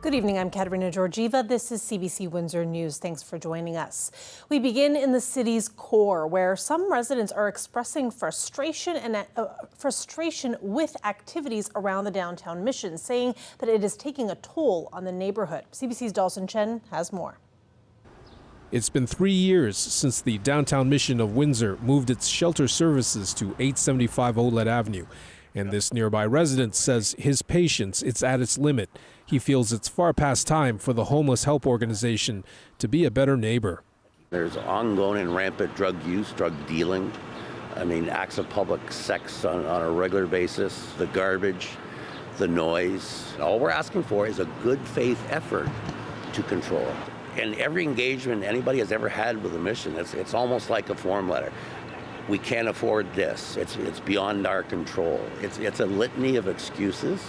Good evening, I'm Katerina Georgieva. This is CBC Windsor News. Thanks for joining us. We begin in the city's core, where some residents are expressing frustration with activities around the downtown mission, saying that it is taking a toll on the neighborhood. CBC's Dawson Chen has more. It's been 3 years since the downtown mission of Windsor moved its shelter services to 875 Olette Avenue. And this nearby resident says his patience is at its limit. He feels it's far past time for the homeless help organization to be a better neighbor. There's ongoing and rampant drug use, drug dealing. Acts of public sex on a regular basis, the garbage, the noise. All we're asking for is a good faith effort to control it. And every engagement anybody has ever had with the mission, it's almost like a form letter. We can't afford this. It's beyond our control. It's a litany of excuses.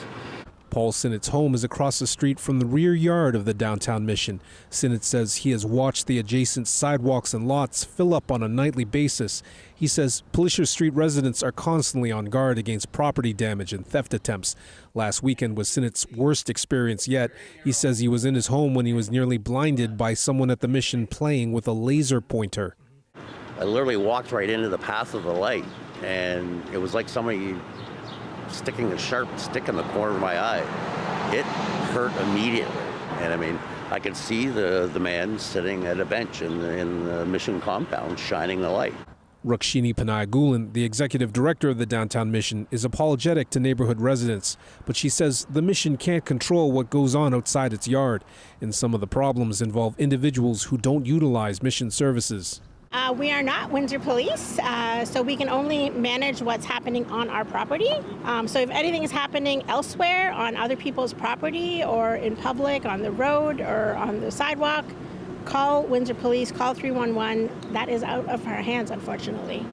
Paul Sinnott's home is across the street from the rear yard of the downtown mission. Sinnott says he has watched the adjacent sidewalks and lots fill up on a nightly basis. He says Plisher Street residents are constantly on guard against property damage and theft attempts. Last weekend was Sinnott's worst experience yet. He says he was in his home when he was nearly blinded by someone at the mission playing with a laser pointer. I literally walked right into the path of the light, and it was like somebody sticking a sharp stick in the corner of my eye. It hurt immediately. And I could see the man sitting at a bench in the mission compound shining the light. Rukshini Panayagulan, the executive director of the downtown mission, is apologetic to neighborhood residents, but she says the mission can't control what goes on outside its yard, and some of the problems involve individuals who don't utilize mission services. We are not Windsor Police, so we can only manage what's happening on our property. So if anything is happening elsewhere on other people's property or in public, on the road or on the sidewalk, call Windsor Police, call 311. That is out of our hands, unfortunately.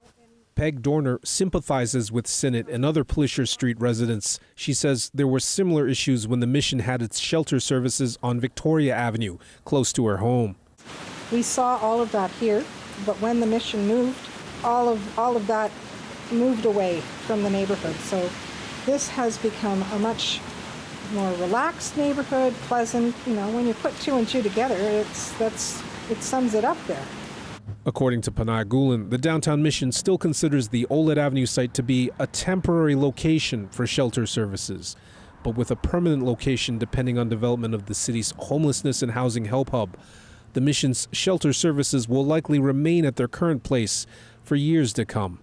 Peg Dorner sympathizes with Sinnott and other Plisher Street residents. She says there were similar issues when the mission had its shelter services on Victoria Avenue, close to her home. We saw all of that here. But when the mission moved, all of that moved away from the neighborhood. So this has become a much more relaxed neighborhood, pleasant. When you put two and two together, it sums it up there. According to Panayagulan, the downtown mission still considers the Olette Avenue site to be a temporary location for shelter services, but with a permanent location depending on development of the city's homelessness and housing help hub. The mission's shelter services will likely remain at their current place for years to come.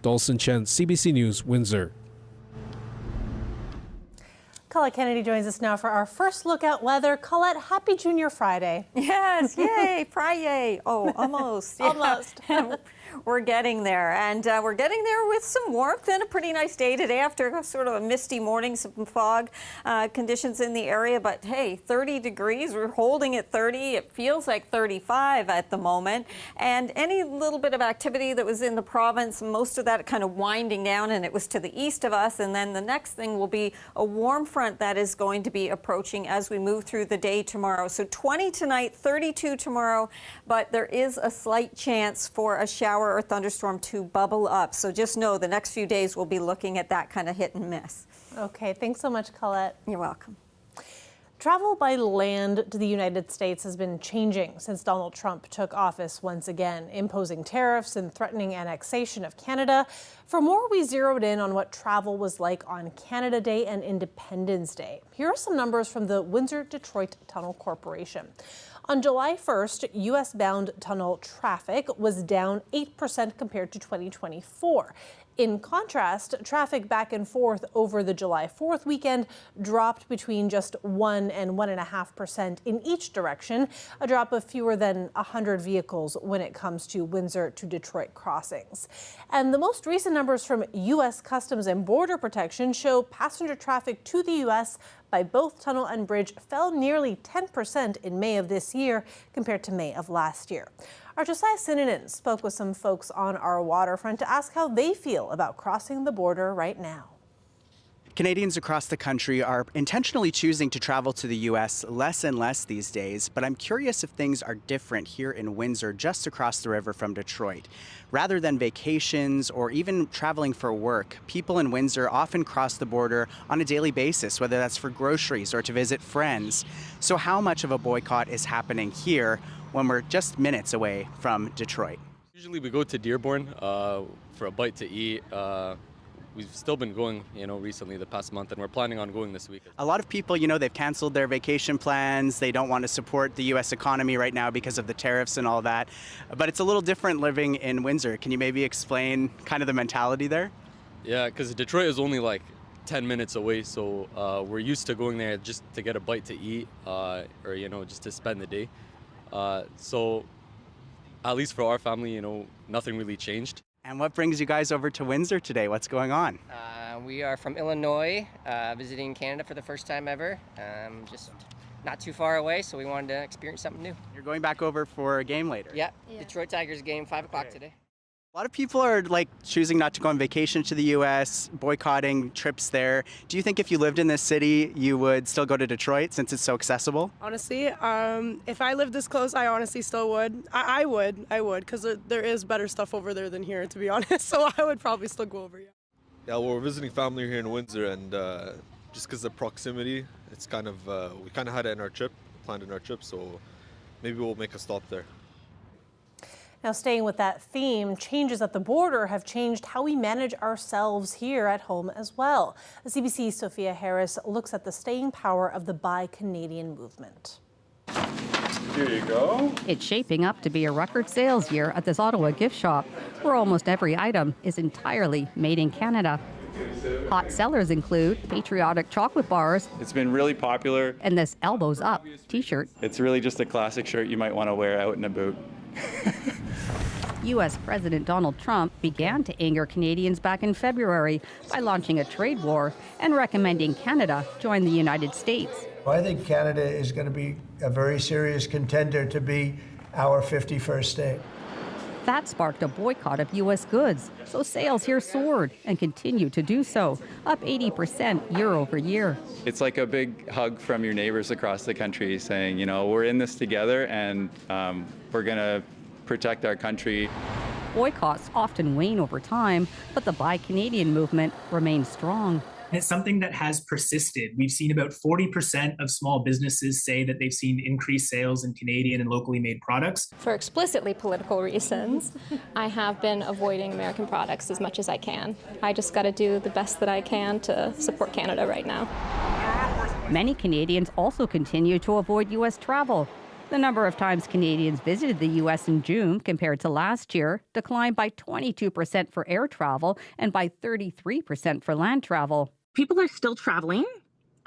Dawson Chen, CBC News, Windsor. Colette Kennedy joins us now for our first look at weather. Colette, happy Junior Friday. Yes, yay, Friday. Oh, almost. Yeah. Almost. We're getting there, and we're getting there with some warmth and a pretty nice day today after sort of a misty morning, some fog conditions in the area. But hey, 30 degrees, we're holding at 30. It feels like 35 at the moment. And any little bit of activity that was in the province, most of that kind of winding down, and it was to the east of us. And then the next thing will be a warm front that is going to be approaching as we move through the day tomorrow. So 20 tonight, 32 tomorrow, but there is a slight chance for a shower or thunderstorm to bubble up. So just know the next few days we'll be looking at that kind of hit and miss. Okay, thanks so much, Colette. You're welcome. Travel by land to the United States has been changing since Donald Trump took office once again, imposing tariffs and threatening annexation of Canada. For more, we zeroed in on what travel was like on Canada Day and Independence Day. Here are some numbers from the Windsor-Detroit Tunnel Corporation. On July 1st, U.S.-bound tunnel traffic was down 8% compared to 2024. In contrast, traffic back and forth over the July 4th weekend dropped between just 1 and 1.5% in each direction, a drop of fewer than 100 vehicles when it comes to Windsor to Detroit crossings. And the most recent numbers from U.S. Customs and Border Protection show passenger traffic to the U.S. by both tunnel and bridge fell nearly 10% in May of this year compared to May of last year. Our Josiah Sinnonen spoke with some folks on our waterfront to ask how they feel about crossing the border right now. Canadians across the country are intentionally choosing to travel to the U.S. less and less these days, but I'm curious if things are different here in Windsor, just across the river from Detroit. Rather than vacations or even traveling for work, people in Windsor often cross the border on a daily basis, whether that's for groceries or to visit friends. So how much of a boycott is happening here when we're just minutes away from Detroit? Usually we go to Dearborn for a bite to eat. We've still been going, recently the past month, and we're planning on going this week. A lot of people, they've canceled their vacation plans. They don't want to support the U.S. economy right now because of the tariffs and all that. But it's a little different living in Windsor. Can you maybe explain kind of the mentality there? Yeah, because Detroit is only like 10 minutes away, so we're used to going there just to get a bite to eat or, just to spend the day. So at least for our family, nothing really changed. And what brings you guys over to Windsor today? What's going on? We are from Illinois, visiting Canada for the first time ever. Just not too far away, so we wanted to experience something new. You're going back over for a game later? Yeah. Detroit Tigers game, 5 o'clock today. A lot of people are choosing not to go on vacation to the U.S., boycotting trips there. Do you think if you lived in this city, you would still go to Detroit since it's so accessible? Honestly, if I lived this close, I honestly still would. I would, because there is better stuff over there than here, to be honest. So I would probably still go over, yeah. Yeah, well, we're visiting family here in Windsor, and just because of proximity, it's kind of, we kind of had it in our trip, planned in our trip, so maybe we'll make a stop there. Now, staying with that theme, changes at the border have changed how we manage ourselves here at home as well. The CBC's Sophia Harris looks at the staying power of the Buy Canadian movement. Here you go. It's shaping up to be a record sales year at this Ottawa gift shop, where almost every item is entirely made in Canada. Hot sellers include patriotic chocolate bars. It's been really popular. And this elbows up t-shirt. It's really just a classic shirt you might want to wear out and about. U.S. President Donald Trump began to anger Canadians back in February by launching a trade war and recommending Canada join the United States. I think Canada is going to be a very serious contender to be our 51st state. That sparked a boycott of U.S. goods, so sales here soared and continue to do so, up 80% year over year. It's like a big hug from your neighbors across the country saying, we're in this together and we're going to protect our country. Boycotts often wane over time, but the Buy Canadian movement remains strong. It's something that has persisted. We've seen about 40% of small businesses say that they've seen increased sales in Canadian and locally made products. For explicitly political reasons, I have been avoiding American products as much as I can. I just got to do the best that I can to support Canada right now. Many Canadians also continue to avoid U.S. travel. The number of times Canadians visited the U.S. in June compared to last year declined by 22% for air travel and by 33% for land travel. People are still traveling.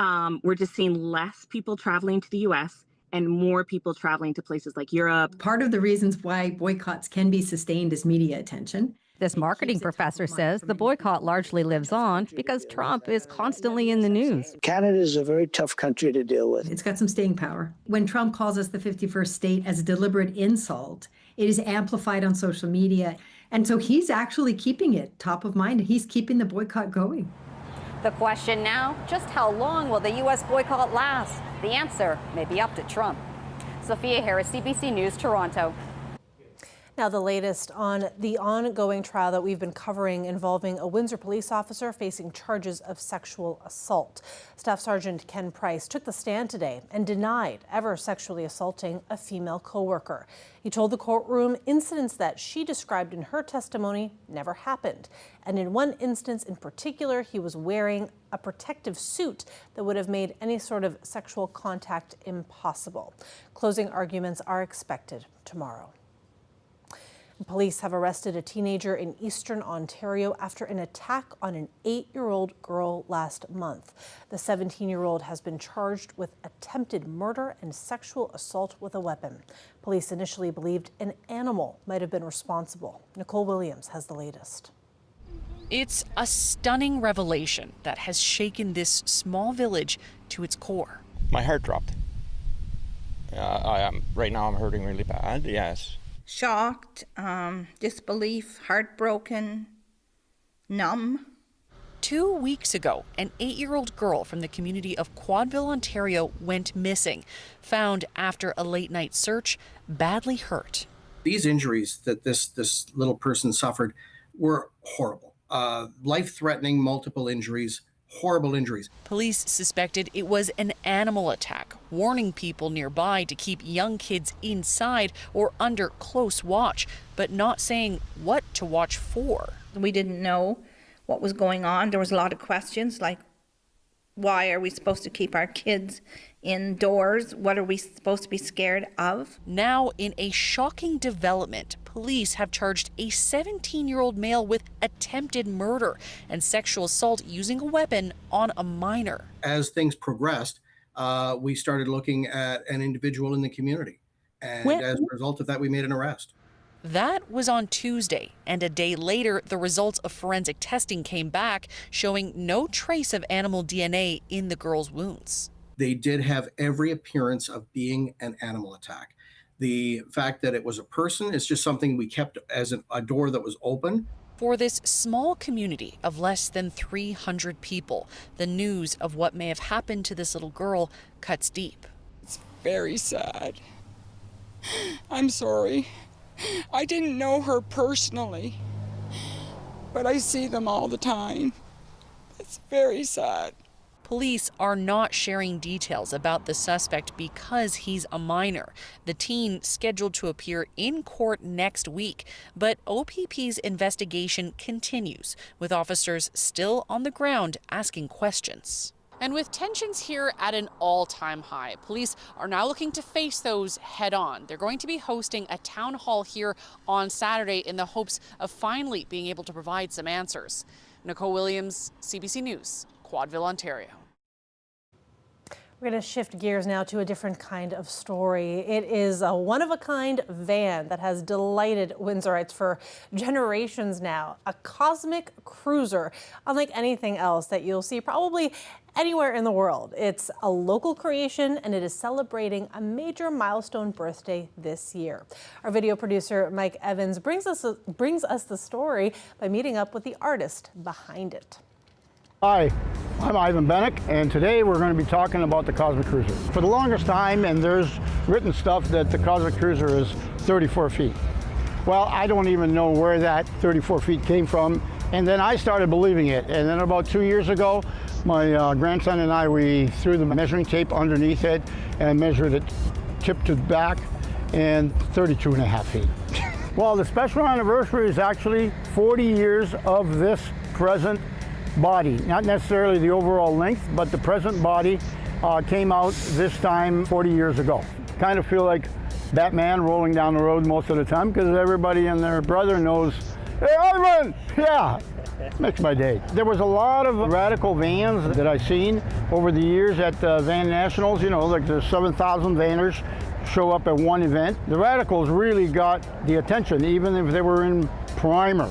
We're just seeing less people traveling to the U.S. and more people traveling to places like Europe. Part of the reasons why boycotts can be sustained is media attention. This marketing professor says the boycott largely lives on because Trump is constantly in the news. Canada is a very tough country to deal with. It's got some staying power. When Trump calls us the 51st state as a deliberate insult, it is amplified on social media. And so he's actually keeping it top of mind. He's keeping the boycott going. The question now, just how long will the U.S. boycott last? The answer may be up to Trump. Sophia Harris, CBC News, Toronto. Now, the latest on the ongoing trial that we've been covering involving a Windsor police officer facing charges of sexual assault. Staff Sergeant Ken Price took the stand today and denied ever sexually assaulting a female coworker. He told the courtroom incidents that she described in her testimony never happened. And in one instance in particular, he was wearing a protective suit that would have made any sort of sexual contact impossible. Closing arguments are expected tomorrow. Police have arrested a teenager in eastern Ontario after an attack on an 8-year-old girl last month. The 17-year-old has been charged with attempted murder and sexual assault with a weapon. Police initially believed an animal might have been responsible. Nicole Williams has the latest. It's a stunning revelation that has shaken this small village to its core. My heart dropped. Right now I'm hurting really bad, yes. Shocked, disbelief, heartbroken, numb. 2 weeks ago, an 8-year-old girl from the community of Quadeville, Ontario, went missing, found after a late-night search, badly hurt. These injuries that this little person suffered were horrible. Life-threatening, multiple injuries, horrible injuries. Police suspected it was an animal attack, warning people nearby to keep young kids inside or under close watch, but not saying what to watch for. We didn't know what was going on. There was a lot of questions like, why are we supposed to keep our kids indoors? What are we supposed to be scared of? Now, in a shocking development, police have charged a 17-year-old male with attempted murder and sexual assault using a weapon on a minor. As things progressed, we started looking at an individual in the community. And as a result of that, we made an arrest. That was on Tuesday, and a day later, the results of forensic testing came back, showing no trace of animal DNA in the girl's wounds. They did have every appearance of being an animal attack. The fact that it was a person is just something we kept as a door that was open. For this small community of less than 300 people, the news of what may have happened to this little girl cuts deep. It's very sad. I'm sorry. I didn't know her personally, but I see them all the time. It's very sad. Police are not sharing details about the suspect because he's a minor. The teen scheduled to appear in court next week, but OPP's investigation continues, with officers still on the ground asking questions. And with tensions here at an all-time high, police are now looking to face those head-on. They're going to be hosting a town hall here on Saturday in the hopes of finally being able to provide some answers. Nicole Williams, CBC News, Quadeville, Ontario. We're going to shift gears now to a different kind of story. It is a one-of-a-kind van that has delighted Windsorites for generations now. A cosmic cruiser, unlike anything else that you'll see probably anywhere in the world. It's a local creation, and it is celebrating a major milestone birthday this year. Our video producer, Mike Evans, brings us the story by meeting up with the artist behind it. Hi, I'm Ivan Bennick, and today we're going to be talking about the Cosmic Cruiser. For the longest time, and there's written stuff that the Cosmic Cruiser is 34 feet. Well, I don't even know where that 34 feet came from, and then I started believing it. And then about 2 years ago, my grandson and I, we threw the measuring tape underneath it and measured it tip to back, and 32.5 feet. Well, the special anniversary is actually 40 years of this present body, not necessarily the overall length, but the present body came out this time 40 years ago. Kind of feel like Batman rolling down the road most of the time because everybody and their brother knows, hey, Ivan! Yeah, makes my day. There was a lot of radical vans that I've seen over the years at Van Nationals, you know, like the 7,000 vanners show up at one event. The radicals really got the attention, even if they were in primer.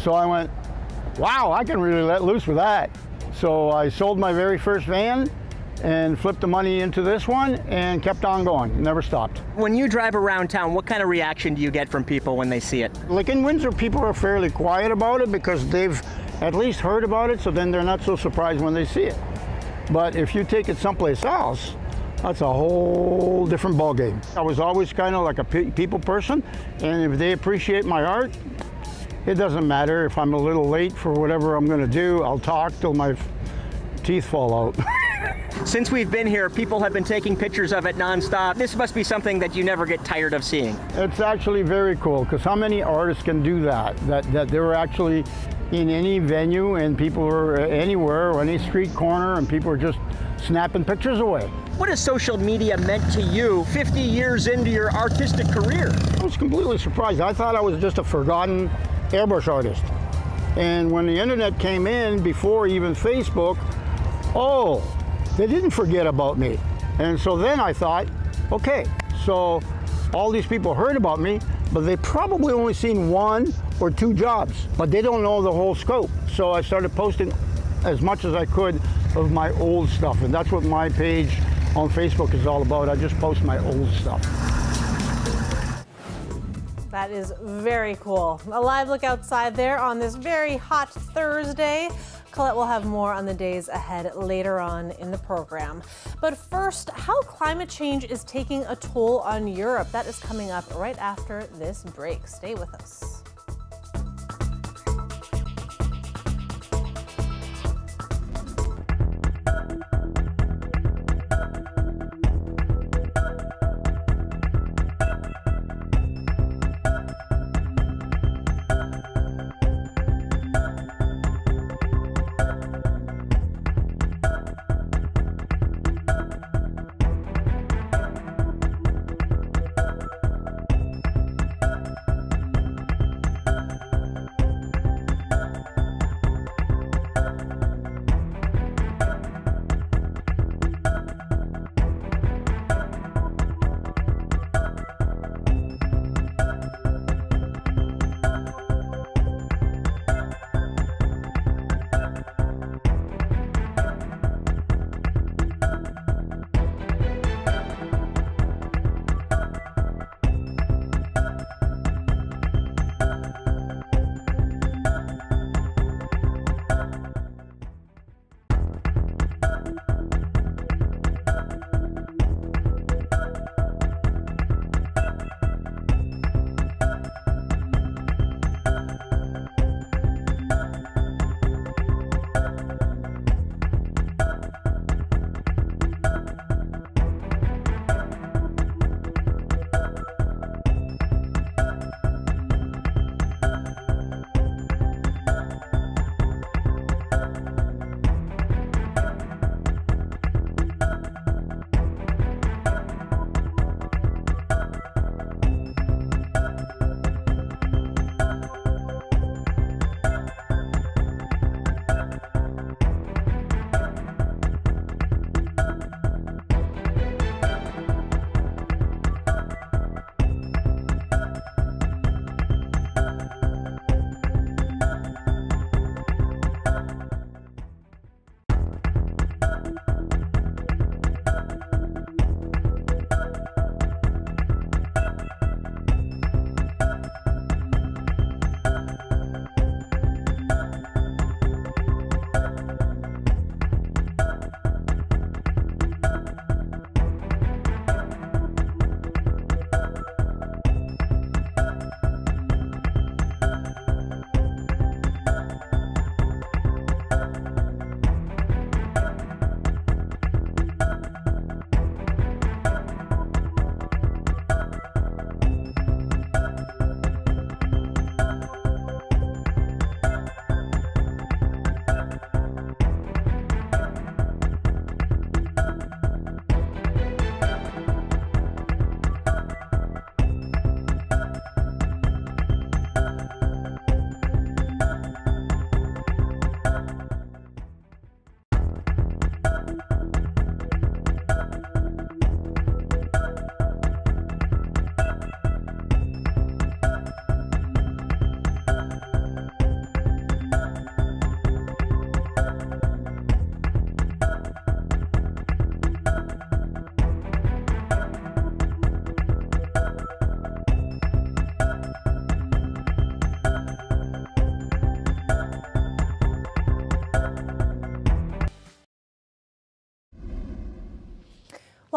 So I went, wow, I can really let loose with that. So I sold my very first van and flipped the money into this one and kept on going, never stopped. When you drive around town, what kind of reaction do you get from people when they see it? Like in Windsor, people are fairly quiet about it because they've at least heard about it, so then they're not so surprised when they see it. But if you take it someplace else, that's a whole different ballgame. I was always kind of like a people person, and if they appreciate my art, it doesn't matter if I'm a little late for whatever I'm going to do. I'll talk till my teeth fall out. Since we've been here, people have been taking pictures of it nonstop. This must be something that you never get tired of seeing. It's actually very cool, because how many artists can do that? That they're actually in any venue and people are anywhere or any street corner and people are just snapping pictures away. What has social media meant to you 50 years into your artistic career? I was completely surprised. I thought I was just a forgotten airbrush artist. And when the internet came in, before even Facebook, oh, they didn't forget about me. And so then I thought, okay, so all these people heard about me, but they probably only seen 1 or 2 jobs, but they don't know the whole scope. So I started posting as much as I could of my old stuff, and that's what my page on Facebook is all about. I just post my old stuff. That is very cool. A live look outside there on this very hot Thursday. Colette will have more on the days ahead later on in the program. But first, how climate change is taking a toll on Europe. That is coming up right after this break. Stay with us.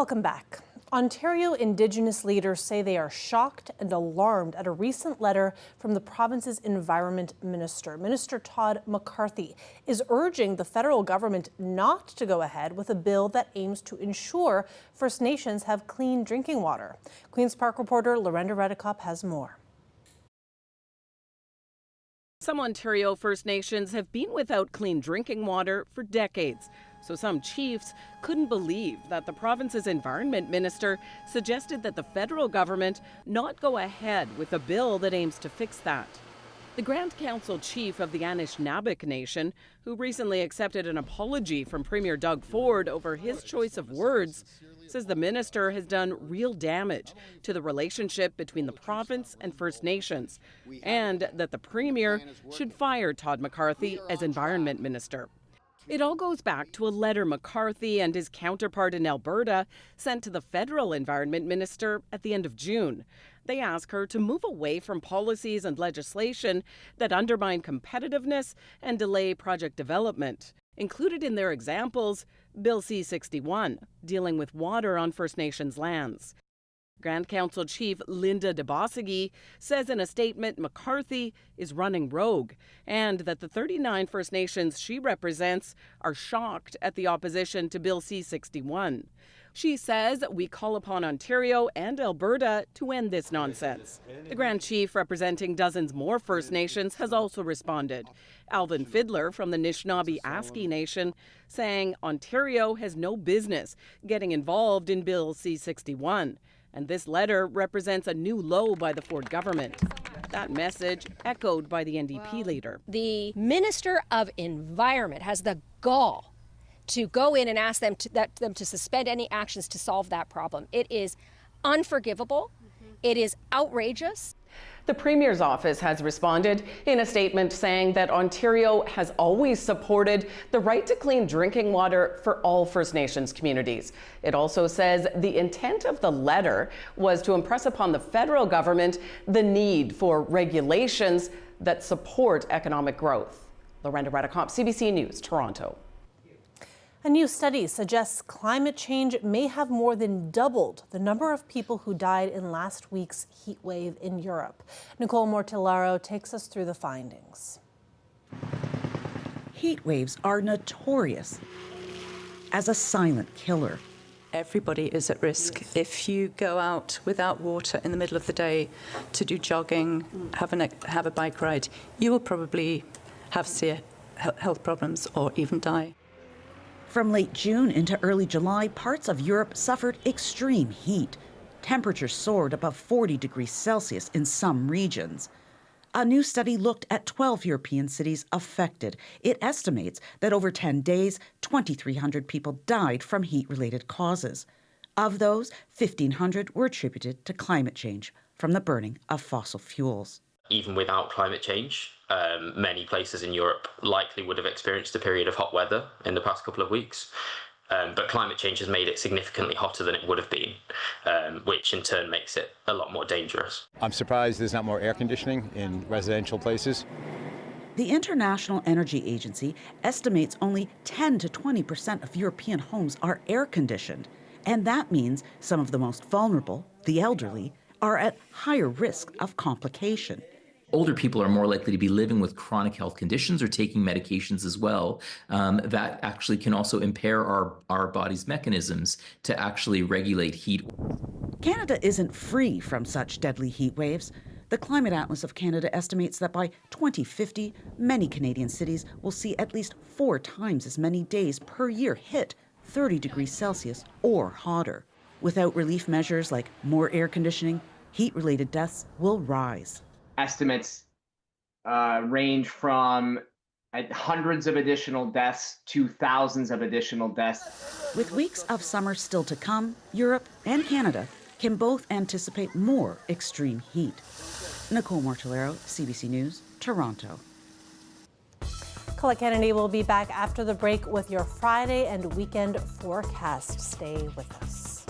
Welcome back. Ontario Indigenous leaders say they are shocked and alarmed at a recent letter from the province's Environment Minister. Minister Todd McCarthy is urging the federal government not to go ahead with a bill that aims to ensure First Nations have clean drinking water. Queen's Park reporter Lorenda Redekop has more. Some Ontario First Nations have been without clean drinking water for decades. So some chiefs couldn't believe that the province's environment minister suggested that the federal government not go ahead with a bill that aims to fix that. The Grand Council chief of the Anishinaabe Nation, who recently accepted an apology from Premier Doug Ford over his choice of words, says the minister has done real damage to the relationship between the province and First Nations, and that the Premier should fire Todd McCarthy as environment minister. It all goes back to a letter McCarthy and his counterpart in Alberta sent to the federal environment minister at the end of June. They ask her to move away from policies and legislation that undermine competitiveness and delay project development. Included in their examples, Bill C-61, dealing with water on First Nations lands. Grand Council Chief Linda DeBossigi says in a statement McCarthy is running rogue and that the 39 First Nations she represents are shocked at the opposition to Bill C-61. She says we call upon Ontario and Alberta to end this nonsense. The Grand Chief, representing dozens more First Nations, has also responded. Alvin Fiddler from the Anishinaabe-Aski Nation saying Ontario has no business getting involved in Bill C-61. And this letter represents a new low by the Ford government. That message echoed by the NDP leader. The Minister of Environment has the gall to go in and ask them to suspend any actions to solve that problem. It is unforgivable. It is outrageous. The Premier's office has responded in a statement saying that Ontario has always supported the right to clean drinking water for all First Nations communities. It also says the intent of the letter was to impress upon the federal government the need for regulations that support economic growth. Lorenda Radicomp, CBC News, Toronto. A new study suggests climate change may have more than doubled the number of people who died in last week's heat wave in Europe. Nicole Mortillaro takes us through the findings. Heat waves are notorious as a silent killer. Everybody is at risk. If you go out without water in the middle of the day to do jogging, have a bike ride, you will probably have severe health problems or even die. From late June into early July, parts of Europe suffered extreme heat. Temperatures soared above 40 degrees Celsius in some regions. A new study looked at 12 European cities affected. It estimates that over 10 days, 2,300 people died from heat-related causes. Of those, 1,500 were attributed to climate change from the burning of fossil fuels. Even without climate change, many places in Europe likely would have experienced a period of hot weather in the past couple of weeks. But climate change has made it significantly hotter than it would have been, which in turn makes it a lot more dangerous. I'm surprised there's not more air conditioning in residential places. The International Energy Agency estimates only 10 to 20% of European homes are air conditioned. And that means some of the most vulnerable, the elderly, are at higher risk of complication. Older people are more likely to be living with chronic health conditions or taking medications as well. That actually can also impair our body's mechanisms to actually regulate heat. Canada isn't free from such deadly heat waves. The Climate Atlas of Canada estimates that by 2050, many Canadian cities will see at least 4 times as many days per year hit 30 degrees Celsius or hotter. Without relief measures like more air conditioning, heat-related deaths will rise. Estimates range from hundreds of additional deaths to thousands of additional deaths. With weeks of summer still to come, Europe and Canada can both anticipate more extreme heat. Nicole Mortillaro, CBC News, Toronto. Colette Kennedy will be back after the break with your Friday and weekend forecast. Stay with us.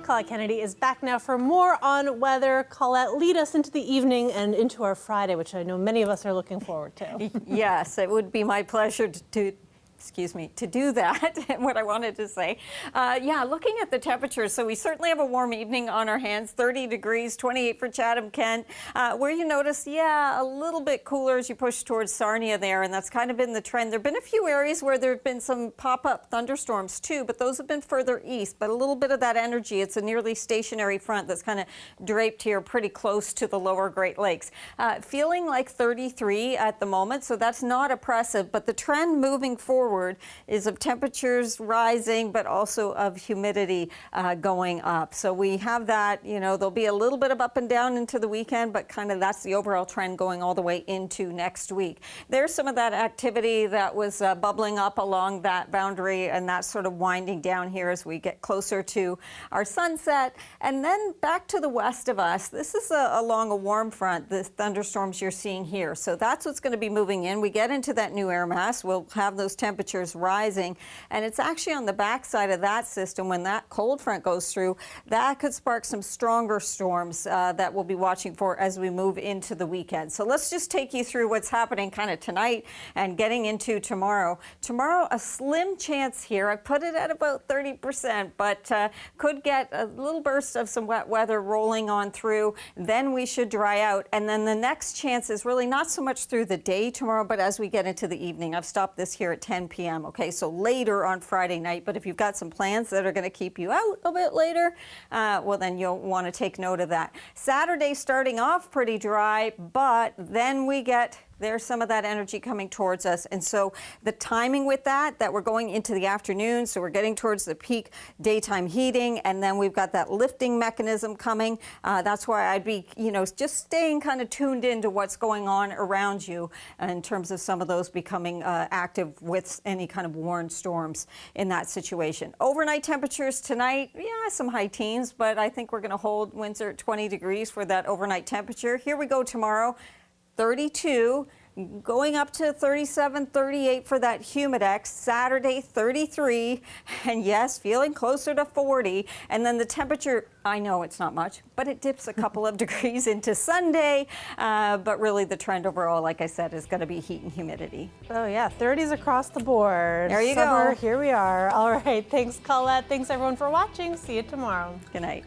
Colette Kennedy is back now for more on weather. Colette, lead us into the evening and into our Friday, which I know many of us are looking forward to. Yes, it would be my pleasure to do that, what I wanted to say. Yeah, looking at the temperatures, so we certainly have a warm evening on our hands, 30 degrees, 28 for Chatham, Kent. Where you notice, a little bit cooler as you push towards Sarnia there, and that's kind of been the trend. There have been a few areas where there have been some pop-up thunderstorms too, but those have been further east. But a little bit of that energy, it's a nearly stationary front that's kind of draped here pretty close to the lower Great Lakes. Feeling like 33 at the moment, so that's not oppressive, but the trend moving forward is of temperatures rising, but also of humidity going up. So we have that, there'll be a little bit of up and down into the weekend, but kind of that's the overall trend going all the way into next week. There's some of that activity that was bubbling up along that boundary, and that's sort of winding down here as we get closer to our sunset. And then back to the west of us, this is along a warm front, the thunderstorms you're seeing here. So that's what's going to be moving in. We get into that new air mass, we'll have those temperatures rising, and it's actually on the backside of that system when that cold front goes through, that could spark some stronger storms that we'll be watching for as we move into the weekend. So let's just take you through what's happening kind of tonight and getting into tomorrow. Tomorrow, a slim chance here. I put it at about 30%, but could get a little burst of some wet weather rolling on through. Then we should dry out. And then the next chance is really not so much through the day tomorrow, but as we get into the evening. I've stopped this here at 10 p.m. Okay, so later on Friday night. But if you've got some plans that are going to keep you out a bit later, well, then you'll want to take note of that. Saturday starting off pretty dry, but then there's some of that energy coming towards us. And so the timing with that we're going into the afternoon, so we're getting towards the peak daytime heating, and then we've got that lifting mechanism coming. That's why I'd be, just staying kind of tuned into what's going on around you in terms of some of those becoming active with any kind of warned storms in that situation. Overnight temperatures tonight, some high teens, but I think we're going to hold Windsor at 20 degrees for that overnight temperature. Here we go tomorrow. 32, going up to 37, 38 for that humidex. Saturday, 33, and yes, feeling closer to 40. And then the temperature, I know it's not much, but it dips a couple of degrees into Sunday. But really the trend overall, like I said, is going to be heat and humidity. Oh yeah, 30s across the board. There you Summer, go. Here we are. All right, thanks Colette. Thanks everyone for watching. See you tomorrow. Good night.